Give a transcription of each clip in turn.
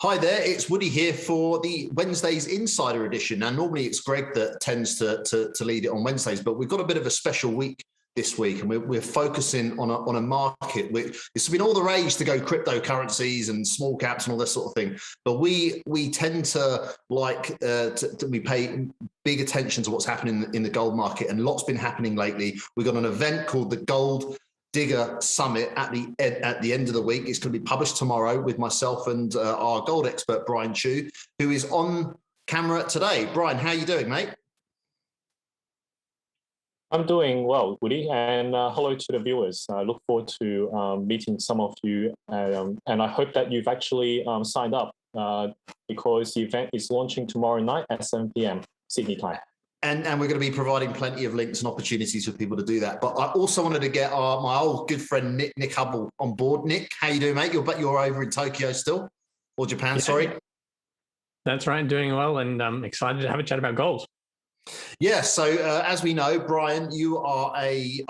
Hi there, it's Woody here for the Wednesdays Insider Edition. Now, normally it's Greg that tends to lead it on Wednesdays, but we've got a bit of a special week this week, and we're focusing on a market which it's been all the rage to go cryptocurrencies and small caps and all this sort of thing. But we tend to we pay big attention to what's happening in the gold market, and lots been happening lately. We've got an event called the Gold Digger Summit at the end of the week. It's going to be published tomorrow with myself and our gold expert, Brian Chu, who is on camera today. Brian, how are you doing, mate? I'm doing well, Woody, and hello to the viewers. I look forward to meeting some of you, and I hope that you've actually signed up because the event is launching tomorrow night at 7 p.m. Sydney time. And we're going to be providing plenty of links and opportunities for people to do that. But I also wanted to get my old good friend Nick Hubble on board. Nick, how you doing, mate? You're over in Tokyo still, or Japan? Yeah. Sorry. That's right, doing well, and I'm excited to have a chat about gold. Yeah. So as we know, Brian, you are a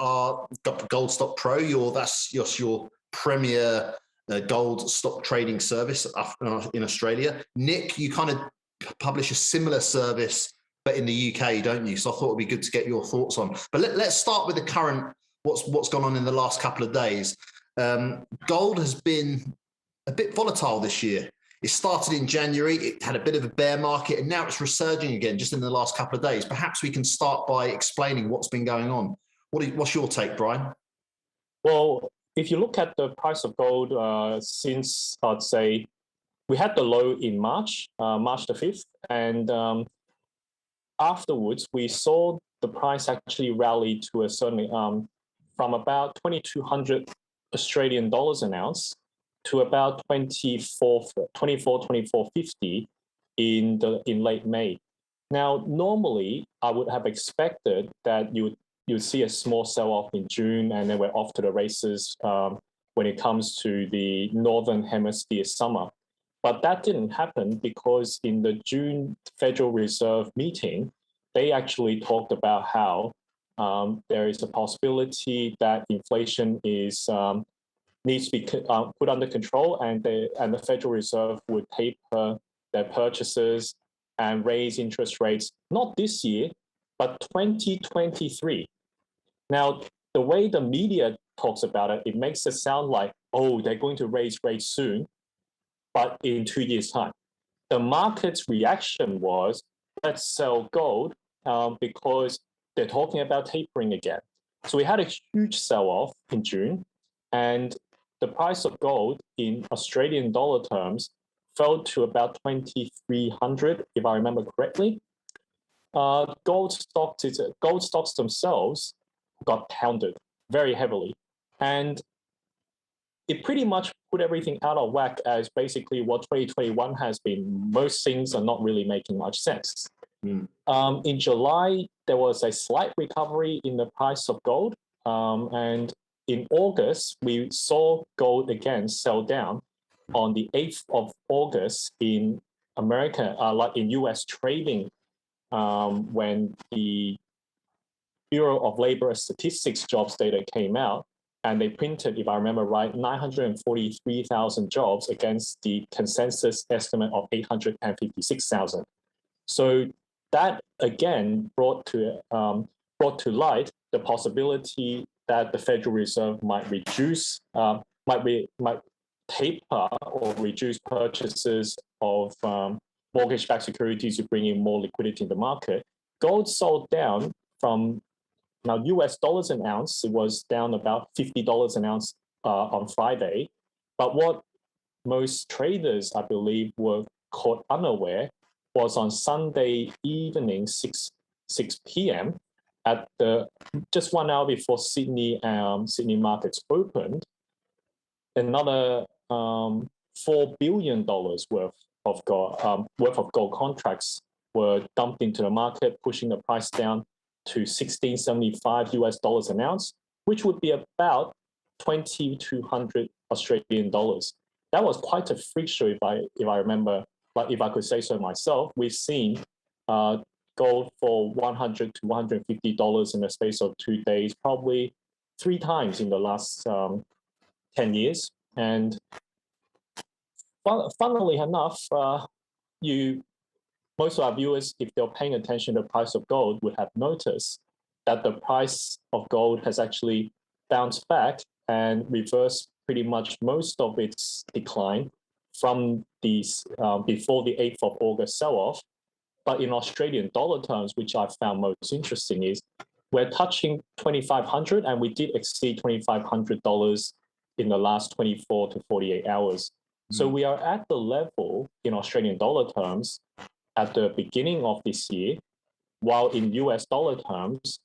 Gold Stock Pro. That's your premier gold stock trading service in Australia. Nick, you kind of publish a similar service, but in the UK, don't you? So I thought it'd be good to get your thoughts on. But let's start with the current, what's gone on in the last couple of days. Gold has been a bit volatile this year. It started in January, it had a bit of a bear market, and now it's resurging again just in the last couple of days. Perhaps we can start by explaining what's been going on. What's your take, Brian? Well, if you look at the price of gold since, I'd say, we had the low in March the 5th, and afterwards, we saw the price actually rally to a certain, from about 2,200 Australian dollars an ounce to about 24.50 in late May. Now, normally, I would have expected that you'd see a small sell-off in June, and then we're off to the races when it comes to the Northern Hemisphere summer. But that didn't happen because in the June Federal Reserve meeting, they actually talked about how there is a possibility that inflation needs to be put under control, and the Federal Reserve would taper their purchases and raise interest rates, not this year, but 2023. Now, the way the media talks about it, it makes it sound like, oh, they're going to raise rates soon, but in 2 years' time. The market's reaction was, let's sell gold because they're talking about tapering again. So we had a huge sell-off in June, and the price of gold in Australian dollar terms fell to about 2,300, if I remember correctly. Gold stocks themselves got pounded very heavily, and it pretty much put everything out of whack as basically what 2021 has been. Most things are not really making much sense. In July, there was a slight recovery in the price of gold. And in August, we saw gold again sell down on the 8th of August in America, like in US trading, when the Bureau of Labor Statistics jobs data came out. And they printed, if I remember right, 943,000 jobs against the consensus estimate of 856,000. So that again brought to light the possibility that the Federal Reserve might taper or reduce purchases of mortgage-backed securities to bring in more liquidity in the market. Gold sold down from. Now, US dollars an ounce, it was down about $50 an ounce on Friday. But what most traders, I believe, were caught unaware was on Sunday evening, 6 p.m., at just 1 hour before Sydney markets opened, another $4 billion worth of gold contracts were dumped into the market, pushing the price down to 1675 US dollars an ounce, which would be about 2,200 Australian dollars. That was quite a freak show, if I remember, but if I could say so myself. We've seen gold for $100 to $150 in the space of 2 days, probably 3 times in the last 10 years. And funnily enough, most of our viewers, if they're paying attention to the price of gold, would have noticed that the price of gold has actually bounced back and reversed pretty much most of its decline from these before the 8th of August sell-off. But in Australian dollar terms, which I found most interesting, is we're touching 2,500, and we did exceed $2,500 in the last 24 to 48 hours. So we are at the level in Australian dollar terms at the beginning of this year, while in US dollar terms,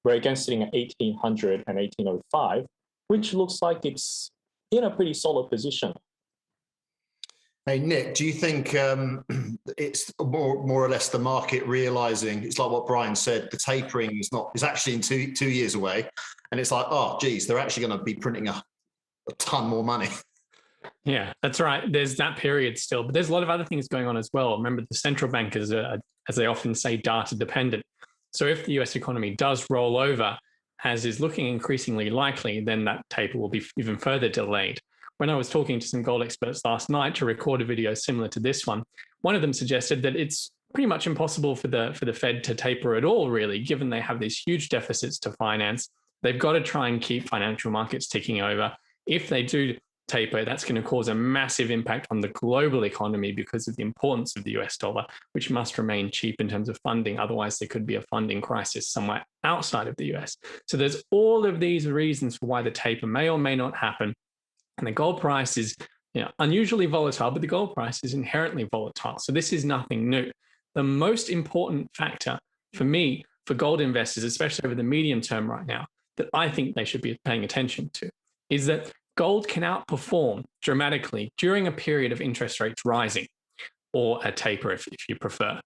we're again sitting at 1,800 and 1,805, which looks like it's in a pretty solid position. Hey, Nick, do you think it's more or less the market realizing, it's like what Brian said, the tapering is actually in two years away, and it's like, oh, geez, they're actually going to be printing a ton more money. Yeah, that's right. There's that period still, but there's a lot of other things going on as well. Remember, the central bankers are, as they often say, data dependent. So if the US economy does roll over, as is looking increasingly likely, then that taper will be even further delayed. When I was talking to some gold experts last night to record a video similar to this one of them suggested that it's pretty much impossible for the Fed to taper at all, really, given they have these huge deficits to finance. They've got to try and keep financial markets ticking over. If they do taper, that's going to cause a massive impact on the global economy because of the importance of the US dollar, which must remain cheap in terms of funding. Otherwise, there could be a funding crisis somewhere outside of the US. So there's all of these reasons for why the taper may or may not happen. And the gold price is unusually volatile, but the gold price is inherently volatile. So this is nothing new. The most important factor for me, for gold investors, especially over the medium term right now, that I think they should be paying attention to is that gold can outperform dramatically during a period of interest rates rising, or a taper if you prefer.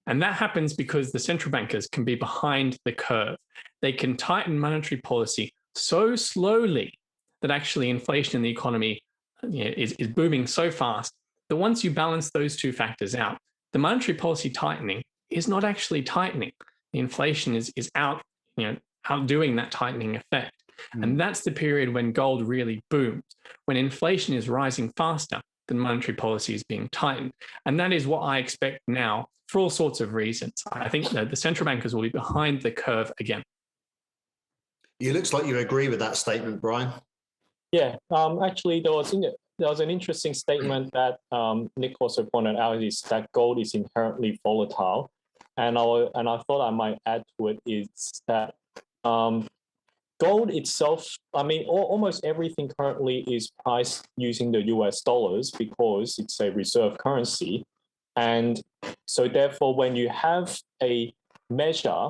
And that happens because the central bankers can be behind the curve. They can tighten monetary policy so slowly that actually inflation in the economy is booming so fast that once you balance those two factors out, the monetary policy tightening is not actually tightening. The inflation is outdoing that tightening effect. And that's the period when gold really booms, when inflation is rising faster than monetary policy is being tightened. And that is what I expect now for all sorts of reasons. I think that the central bankers will be behind the curve again. It looks like you agree with that statement, Brian. Yeah, actually, there was an interesting statement that Nick also pointed out, is that gold is inherently volatile. And I thought I might add to it is that gold itself, I mean, almost everything currently is priced using the US dollars because it's a reserve currency. And so therefore, when you have a measure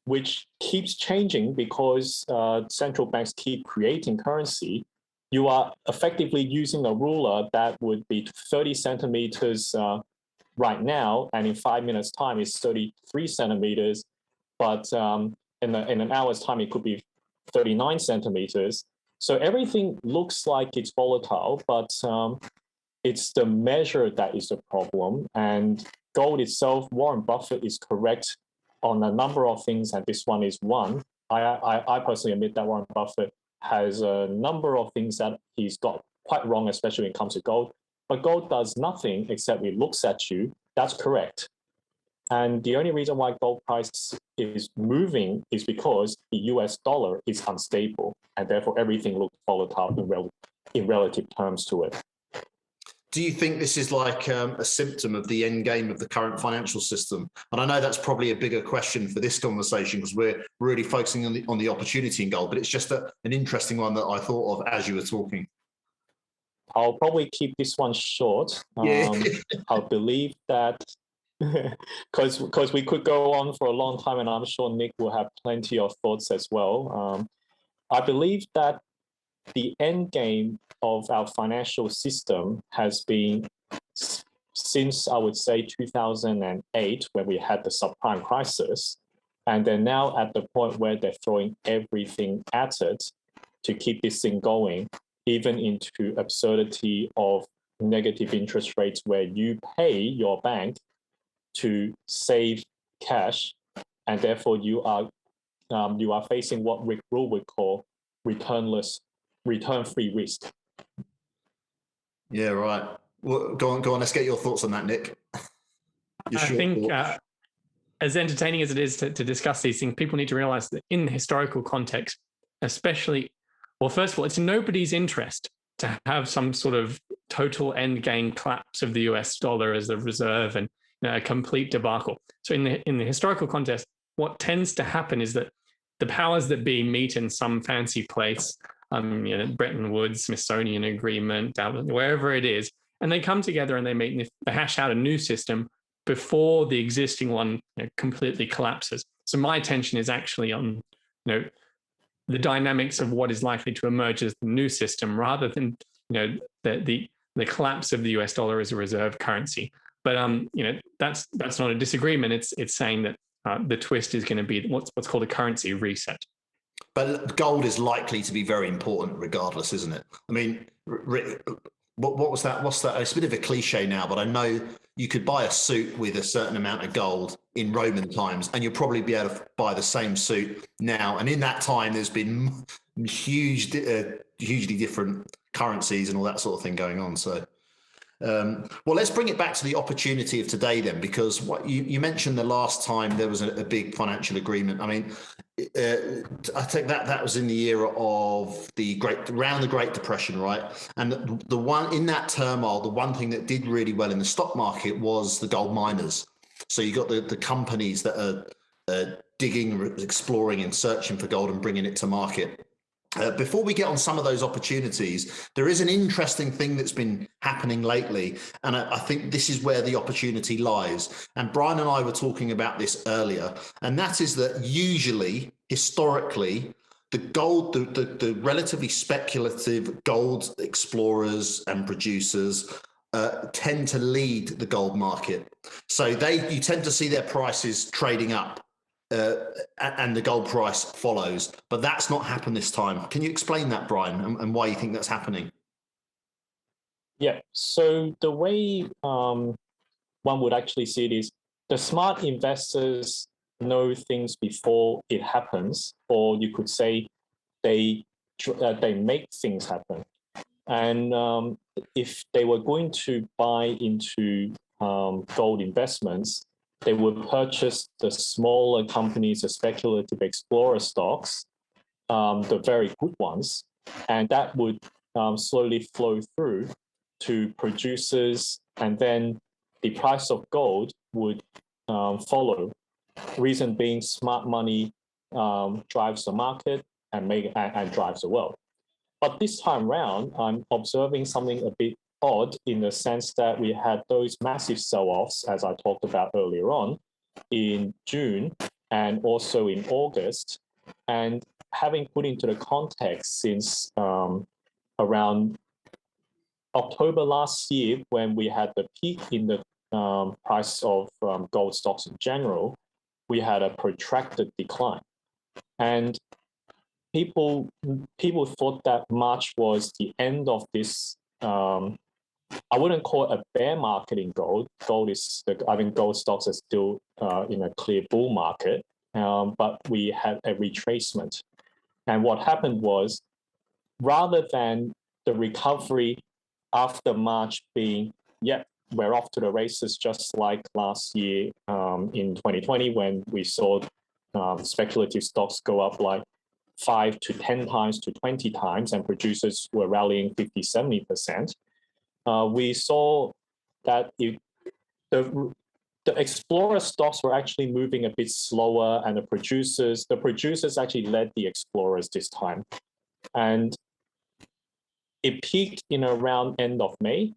which keeps changing because central banks keep creating currency, you are effectively using a ruler that would be 30 centimeters right now, and in 5 minutes' time, it's 33 centimeters. But in an hour's time, it could be 39 centimeters. So everything looks like it's volatile, but it's the measure that is the problem. And gold itself, Warren Buffett is correct on a number of things, and this one is one. I personally admit that Warren Buffett has a number of things that he's got quite wrong, especially when it comes to gold. But gold does nothing except it looks at you. That's correct. And the only reason why gold price is moving is because the US dollar is unstable, and therefore everything looks volatile in relative terms to it. Do you think this is like a symptom of the end game of the current financial system? And I know that's probably a bigger question for this conversation because we're really focusing on the opportunity in gold, but it's just an interesting one that I thought of as you were talking. I'll probably keep this one short. I believe that because we could go on for a long time, and I'm sure Nick will have plenty of thoughts as well. I believe that the end game of our financial system has been, since I would say 2008, when we had the subprime crisis, and they're now at the point where they're throwing everything at it to keep this thing going, even into absurdity of negative interest rates where you pay your bank to save cash, and therefore you are facing what Rick Rule would call return-free risk. Yeah, right. Well, go on. Let's get your thoughts on that, Nick. I think as entertaining as it is to discuss these things, people need to realize that in the historical context, especially, well, first of all, it's in nobody's interest to have some sort of total end game collapse of the US dollar as a reserve and a complete debacle. So in the historical context, what tends to happen is that the powers that be meet in some fancy place, Bretton Woods, Smithsonian Agreement, wherever it is, and they come together and they hash out a new system before the existing one completely collapses. So my attention is actually on the dynamics of what is likely to emerge as the new system, rather than the collapse of the US dollar as a reserve currency. But that's not a disagreement. It's saying that the twist is going to be what's called a currency reset. But gold is likely to be very important regardless, isn't it? I mean, what was that? What's that? It's a bit of a cliche now, but I know you could buy a suit with a certain amount of gold in Roman times, and you'll probably be able to buy the same suit now. And in that time, there's been hugely different currencies and all that sort of thing going on. So, well, let's bring it back to the opportunity of today then, because what you mentioned the last time there was a big financial agreement. I mean, I think that was in the era of around the Great Depression, right? And the one in that turmoil, the one thing that did really well in the stock market was the gold miners. So you got the companies that are digging, exploring, and searching for gold and bringing it to market. Before we get on some of those opportunities, there is an interesting thing that's been happening lately, and I think this is where the opportunity lies. And Brian and I were talking about this earlier, and that is that usually, historically, the relatively speculative gold explorers and producers tend to lead the gold market. So you tend to see their prices trading up. And the gold price follows, but that's not happened this time. Can you explain that, Brian, and why you think that's happening? Yeah, so the way one would actually see it is the smart investors know things before it happens, or you could say they make things happen. And if they were going to buy into gold investments, they would purchase the smaller companies, the speculative explorer stocks, the very good ones, and that would slowly flow through to producers, and then the price of gold would follow. Reason being, smart money drives the market and drives the world. But this time round, I'm observing something a bit odd in the sense that we had those massive sell-offs, as I talked about earlier on, in June and also in August. And having put into the context since around October last year, when we had the peak in the price of gold stocks in general, we had a protracted decline. And people thought that March was the end of this. I wouldn't call it a bear market in gold. I think gold stocks are still in a clear bull market, but we had a retracement. And what happened was, rather than the recovery after March being, we're off to the races, just like last year in 2020, when we saw speculative stocks go up like 5 to 10 times to 20 times, and producers were rallying 50, 70%. We saw that the explorer stocks were actually moving a bit slower, and the producers actually led the explorers this time. And it peaked in around end of May,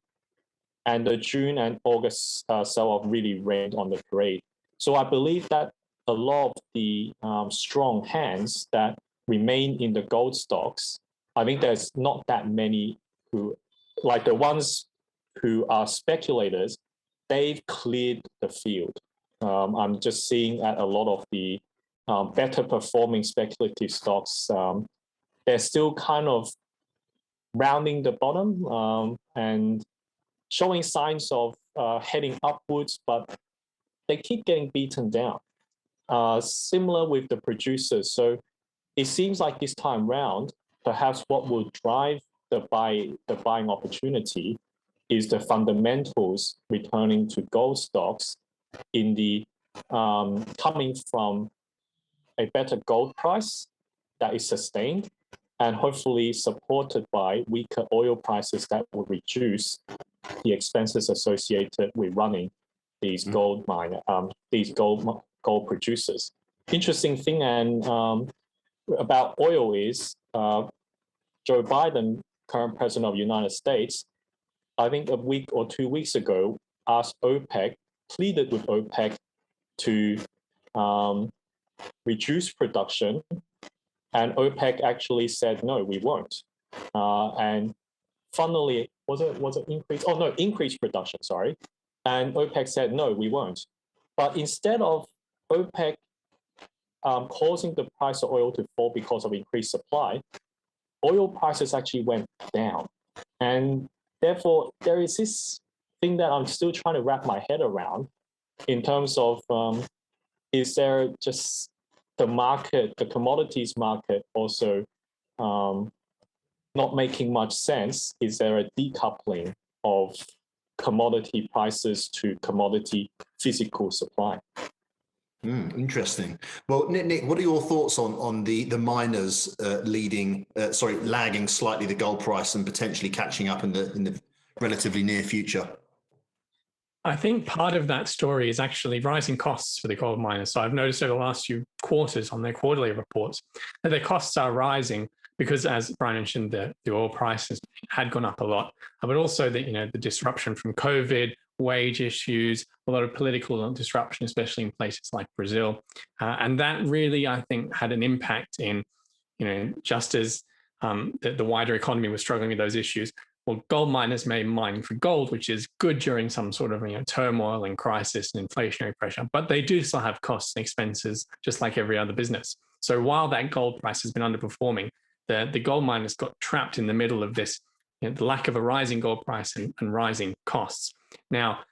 and the June and August sell-off really rained on the parade. So I believe that a lot of the strong hands that remain in the gold stocks, I think there's not that many who, like the ones who are speculators, they've cleared the field. I'm just seeing at a lot of the better performing speculative stocks, they're still kind of rounding the bottom and showing signs of heading upwards, but they keep getting beaten down. Similar with the producers. So it seems like this time round, perhaps what will drive the buying opportunity is the fundamentals returning to gold stocks in the coming from a better gold price that is sustained and hopefully supported by weaker oil prices that will reduce the expenses associated with running these gold producers. Interesting thing about oil is Joe Biden, current president of the United States, I think a week or 2 weeks ago, asked OPEC, pleaded with OPEC to reduce production, and OPEC actually said, no, we won't. And funnily, was it increase? Oh, no, increased production, sorry. And OPEC said, no, we won't. But instead of OPEC causing the price of oil to fall because of increased supply, oil prices actually went down. And therefore, there is this thing that I'm still trying to wrap my head around in terms of, is there just the market, the commodities market also not making much sense? Is there a decoupling of commodity prices to commodity physical supply? Interesting. Well, Nick, what are your thoughts on the miners lagging slightly the gold price and potentially catching up in the relatively near future? I think part of that story is actually rising costs for the gold miners. So I've noticed over the last few quarters on their quarterly reports that their costs are rising because, as Brian mentioned, the oil prices had gone up a lot, but also the disruption from COVID, wage issues, a lot of political disruption, especially in places like Brazil. And that really, I think, had an impact in, just as the wider economy was struggling with those issues. Well, gold miners may mine for gold, which is good during some sort of turmoil and crisis and inflationary pressure, but they do still have costs and expenses, just like every other business. So while that gold price has been underperforming, the gold miners got trapped in the middle of this, the lack of a rising gold price and rising costs. Now,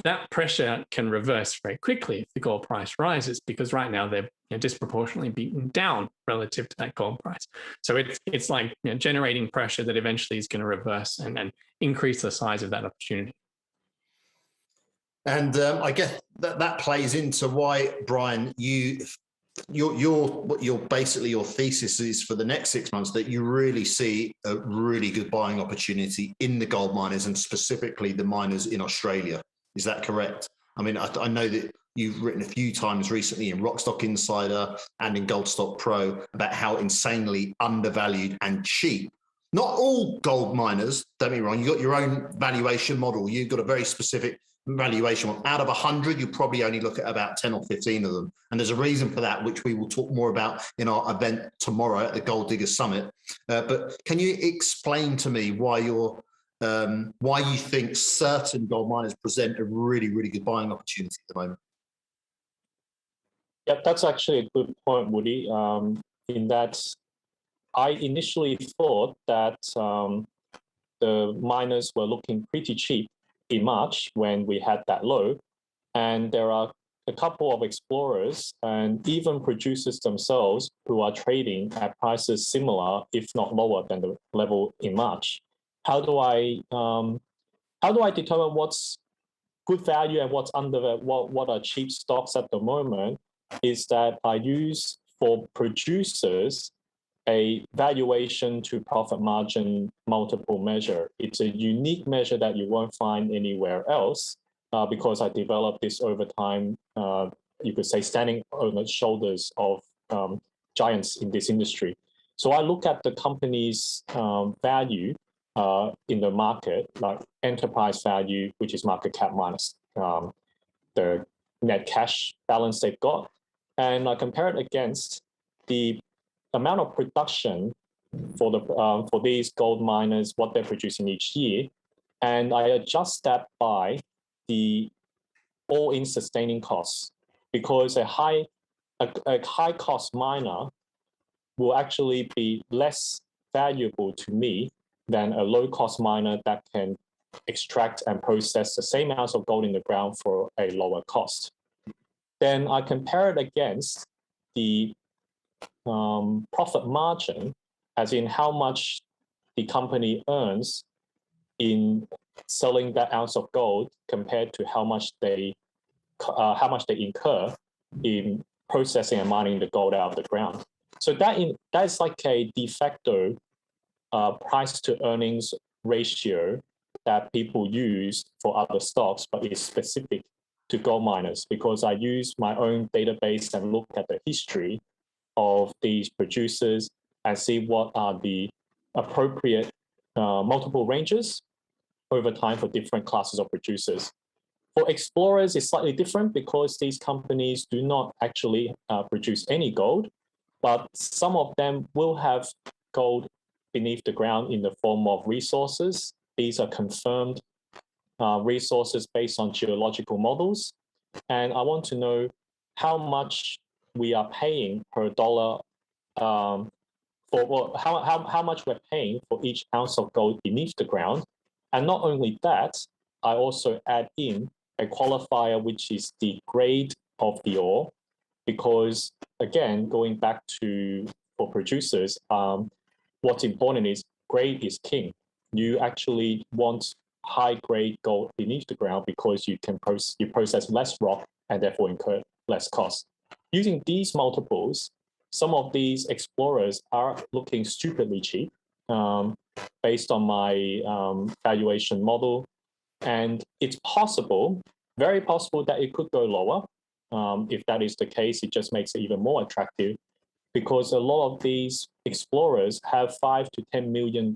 that pressure can reverse very quickly if the gold price rises, because right now they're disproportionately beaten down relative to that gold price. So it's like generating pressure that eventually is going to reverse and increase the size of that opportunity. And I guess that plays into why, Brian, your basically your thesis is for the next 6 months that you really see a really good buying opportunity in the gold miners and specifically the miners in Australia. Is that correct? I mean, I know that you've written a few times recently in Rockstock Insider and in Goldstock Pro about how insanely undervalued and cheap. Not all gold miners, don't get me wrong, you've got your own valuation model. You've got a very specific valuation model. Out of 100, you probably only look at about 10 or 15 of them. And there's a reason for that, which we will talk more about in our event tomorrow at the Gold Digger Summit. But can you explain to me why you think certain gold miners present a really, really good buying opportunity at the moment? Yeah, that's actually a good point, Woody, in that I initially thought that the miners were looking pretty cheap in March when we had that low. And there are a couple of explorers and even producers themselves who are trading at prices similar, if not lower than the level in March. How do I determine what's good value and what's what are cheap stocks at the moment? Is that I use for producers a valuation to profit margin multiple measure. It's a unique measure that you won't find anywhere else because I developed this over time, you could say standing on the shoulders of giants in this industry. So I look at the company's value in the market, like enterprise value, which is market cap minus the net cash balance they've got. And I compare it against the amount of production for these gold miners, what they're producing each year, and I adjust that by the all-in sustaining costs, because a high cost miner will actually be less valuable to me than a low cost miner that can extract and process the same amounts of gold in the ground for a lower cost. Then I compare it against the profit margin, as in how much the company earns in selling that ounce of gold compared to how much they incur in processing and mining the gold out of the ground. So that's like a de facto price to earnings ratio that people use for other stocks, but it's specific to gold miners because I use my own database and look at the history of these producers and see what are the appropriate multiple ranges over time for different classes of producers. For explorers, it's slightly different because these companies do not actually produce any gold, but some of them will have gold beneath the ground in the form of resources. These are confirmed resources based on geological models. And I want to know how much we are paying per dollar how much we're paying for each ounce of gold beneath the ground. And not only that, I also add in a qualifier, which is the grade of the ore, because again, going back to for producers, what's important is grade is king. You actually want high grade gold beneath the ground because you can process less rock and therefore incur less cost. Using these multiples, some of these explorers are looking stupidly cheap based on my valuation model. And it's possible, very possible that it could go lower. If that is the case, it just makes it even more attractive because a lot of these explorers have $5 to $10 million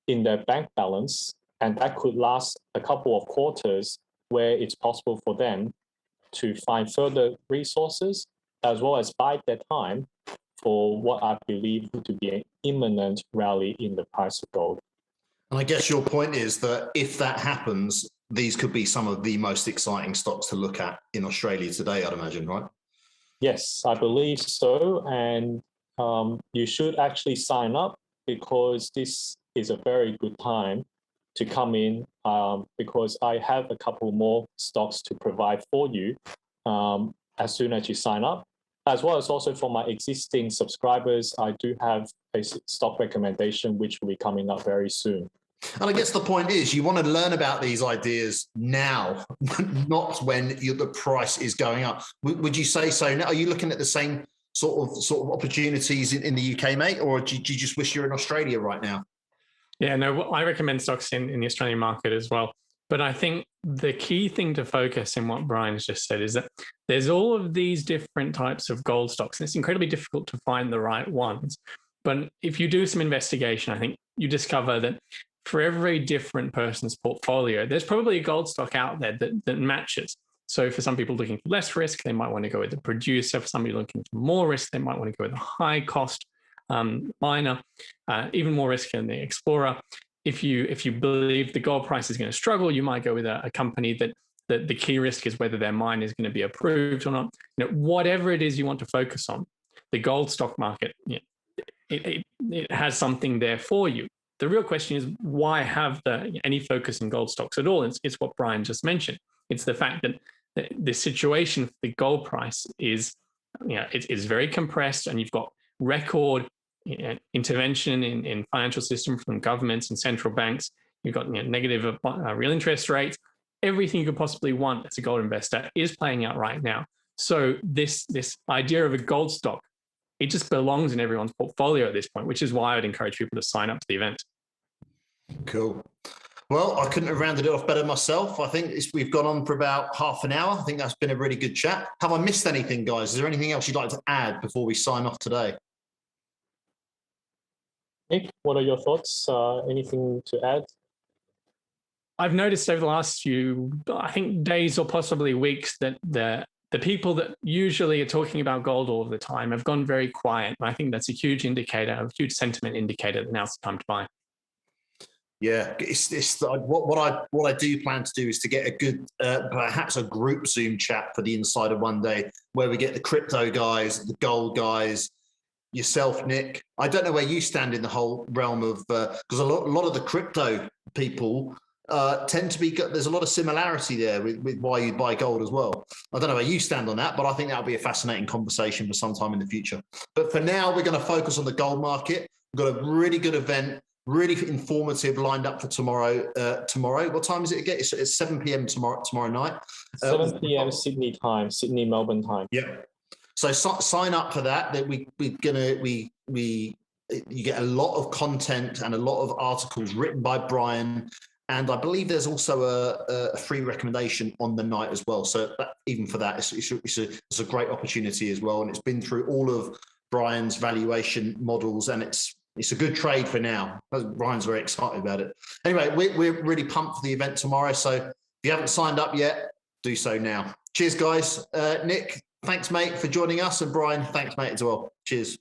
in their bank balance, and that could last a couple of quarters where it's possible for them to find further resources as well as buy their time for what I believe to be an imminent rally in the price of gold. And I guess your point is that if that happens, these could be some of the most exciting stocks to look at in Australia today, I'd imagine, right? Yes, I believe so. And you should actually sign up because this is a very good time to come in because I have a couple more stocks to provide for you as soon as you sign up, as well as also for my existing subscribers. I do have a stock recommendation, which will be coming up very soon. And I guess the point is you want to learn about these ideas now, not when the price is going up. Would you say so now? Are you looking at the same sort of opportunities in the UK, mate? Or do you just wish you're in Australia right now? Yeah, no, I recommend stocks in the Australian market as well. But I think the key thing to focus in what Brian's just said is that there's all of these different types of gold stocks, and it's incredibly difficult to find the right ones. But if you do some investigation, I think you discover that for every different person's portfolio, there's probably a gold stock out there that matches. So for some people looking for less risk, they might want to go with the producer. For somebody looking for more risk, they might want to go with a high cost miner, even more risk than the explorer. If you believe the gold price is going to struggle, you might go with a company that the key risk is whether their mine is going to be approved or not. Whatever it is you want to focus on, the gold stock market, it has something there for you. The real question is why have any focus in gold stocks at all? It's what Brian just mentioned. It's the fact that the situation for the gold price is, it's very compressed, and you've got record intervention in financial system from governments and central banks. You've got negative real interest rates. Everything you could possibly want as a gold investor is playing out right now. So this idea of a gold stock, it just belongs in everyone's portfolio at this point, which is why I'd encourage people to sign up to the event. Cool. Well, I couldn't have rounded it off better myself. I think we've gone on for about half an hour. I think that's been a really good chat. Have I missed anything, guys? Is there anything else you'd like to add before we sign off today? Nick, what are your thoughts? Anything to add? I've noticed over the last few, I think, days or possibly weeks that the people that usually are talking about gold all the time have gone very quiet. And I think that's a huge indicator, a huge sentiment indicator that now's the time to buy. Yeah, it's what I do plan to do is to get a good, perhaps a group Zoom chat for the Insider one day, where we get the crypto guys, the gold guys, yourself, Nick. I don't know where you stand in the whole realm of, because a lot of the crypto people tend to be, there's a lot of similarity there with why you buy gold as well. I don't know where you stand on that, but I think that'll be a fascinating conversation for some time in the future. But for now, we're going to focus on the gold market. We've got a really good event really informative lined up for tomorrow. Tomorrow, what time is it again? It's 7 p.m. tomorrow night. 7 p.m. Sydney time, Sydney Melbourne time. Yeah. So sign up for that. That you get a lot of content and a lot of articles written by Brian. And I believe there's also a free recommendation on the night as well. So even for that, it's a great opportunity as well. And it's been through all of Brian's valuation models, and it's a good trade for now. Brian's very excited about it. Anyway, we're really pumped for the event tomorrow. So if you haven't signed up yet, do so now. Cheers, guys. Nick, thanks, mate, for joining us. And Brian, thanks, mate, as well. Cheers.